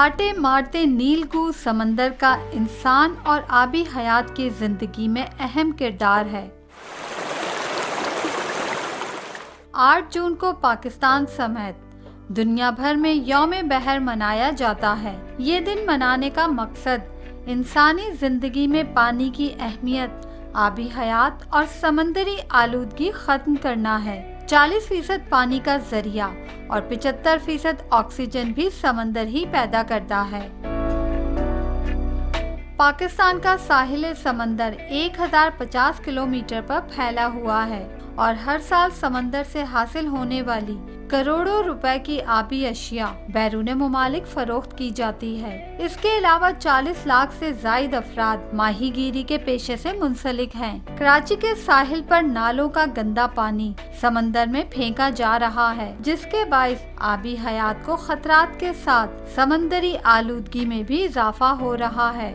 हाटे मारते नीलकू समंदर का इंसान और आबी हयात की जिंदगी में अहम किरदार है। 8 जून को पाकिस्तान समेत दुनिया भर में यौम बहर मनाया जाता है। ये दिन मनाने का मकसद इंसानी जिंदगी में पानी की अहमियत, आबी हयात और समंदरी आलूदगी खत्म करना है। 40% पानी का जरिया और 75% ऑक्सीजन भी समंदर ही पैदा करता है। पाकिस्तान का साहिल समंदर 1050 किलोमीटर पर फैला हुआ है और हर साल समंदर से हासिल होने वाली करोड़ों रुपए की आबी अशिया बैरूने मुमालिक फरोख्त की जाती है। इसके अलावा 40 लाख से जायद अफराद माहीगीरी के पेशे से मुंसलिक हैं। कराची के साहिल पर नालों का गंदा पानी समंदर में फेंका जा रहा है, जिसके बाइस आबी हयात को खतरात के साथ समंदरी आलूदगी में भी इजाफा हो रहा है।